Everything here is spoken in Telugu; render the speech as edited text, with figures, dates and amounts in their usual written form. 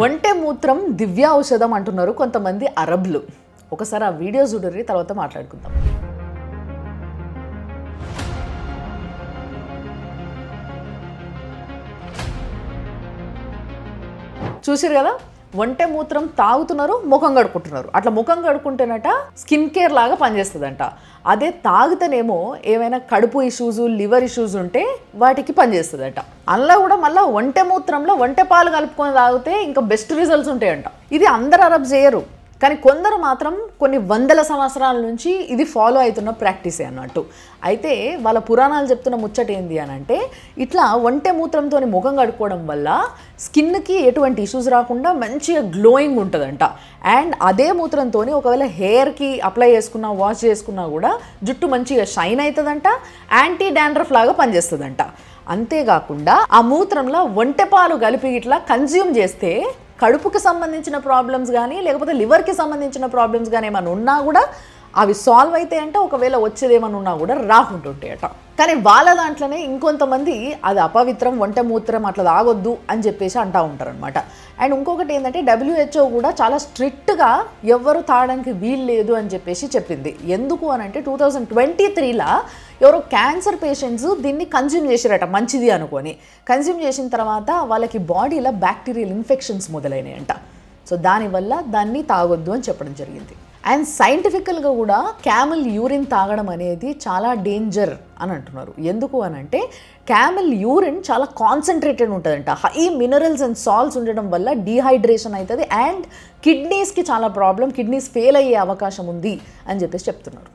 ఒంటె మూత్రం దివ్య ఔషధం అంటున్నారు కొంతమంది అరబ్లు. ఒకసారి ఆ వీడియో చూడరి, తర్వాత మాట్లాడుకుందాం. చూసిరు కదా, ఒంటె మూత్రం తాగుతున్నారు, ముఖం కడుక్కుంటున్నారు. అట్లా ముఖం కడుక్కుంటేనట స్కిన్ కేర్ లాగా పనిచేస్తుందంట. అదే తాగితేనేమో ఏమైనా కడుపు ఇష్యూస్, లివర్ ఇష్యూస్ ఉంటే వాటికి పనిచేస్తుందట. అందులో కూడా మళ్ళీ ఒంటె మూత్రంలో ఒంటె పాలు కలుపుకొని తాగితే ఇంకా బెస్ట్ రిజల్ట్స్ ఉంటాయంట. ఇది అందరు అరబ్ చేయరు, కానీ కొందరు మాత్రం కొన్ని వందల సంవత్సరాల నుంచి ఇది ఫాలో అవుతున్న ప్రాక్టీసే అన్నట్టు. అయితే వాళ్ళ పురాణాలు చెప్తున్న ముచ్చట ఏంది అని అంటే, ఇట్లా ఒంటె మూత్రంతో ముఖం కడుక్కోవడం వల్ల స్కిన్కి ఎటువంటి ఇష్యూస్ రాకుండా మంచిగా గ్లోయింగ్ ఉంటుందంట. అండ్ అదే మూత్రంతో ఒకవేళ హెయిర్కి అప్లై చేసుకున్నా, వాష్ చేసుకున్నా కూడా జుట్టు మంచిగా షైన్ అవుతుందంట, యాంటీ డాండ్రఫ్ లాగా పనిచేస్తుందంట. అంతేకాకుండా ఆ మూత్రంలో ఒంటె పాలు కలిపి ఇట్లా కన్జ్యూమ్ చేస్తే కడుపుకి సంబంధించిన ప్రాబ్లమ్స్ కానీ లేకపోతే లివర్కి సంబంధించిన ప్రాబ్లమ్స్ కానీ ఏమైనా ఉన్నా కూడా అవి సాల్వ్ అవుతాయంట. ఒకవేళ వచ్చేది ఏమైనా ఉన్నా కూడా రాకుంటుంటాయట. కానీ వాళ్ళ దాంట్లోనే ఇంకొంతమంది అది అపవిత్రం, ఒంటె మూత్రం అట్లా తాగొద్దు అని చెప్పేసి అంటూ ఉంటారనమాట. అండ్ ఇంకొకటి ఏంటంటే WHO కూడా చాలా స్ట్రిక్ట్గా ఎవ్వరు తాగడానికి వీలు లేదు అని చెప్పేసి చెప్పింది. ఎందుకు అని అంటే 2023లో ఎవరో క్యాన్సర్ పేషెంట్స్ దీన్ని కన్జ్యూమ్ చేసారట మంచిది అనుకొని. కన్జ్యూమ్ చేసిన తర్వాత వాళ్ళకి బాడీలో బ్యాక్టీరియల్ ఇన్ఫెక్షన్స్ మొదలైనాయంట. సో దానివల్ల దాన్ని తాగొద్దు అని చెప్పడం జరిగింది. అండ్ సైంటిఫికల్గా కూడా క్యామెల్ యూరిన్ తాగడం అనేది చాలా డేంజర్ అని అంటున్నారు. ఎందుకు అని అంటే క్యామెల్ యూరిన్ చాలా కాన్సన్ట్రేటెడ్ ఉంటుందంట. హై మినరల్స్ అండ్ సాల్ట్స్ ఉండడం వల్ల డీహైడ్రేషన్ అవుతుంది అండ్ కిడ్నీస్కి చాలా ప్రాబ్లం, కిడ్నీస్ ఫెయిల్ అయ్యే అవకాశం ఉంది అని చెప్పేసి చెప్తున్నారు.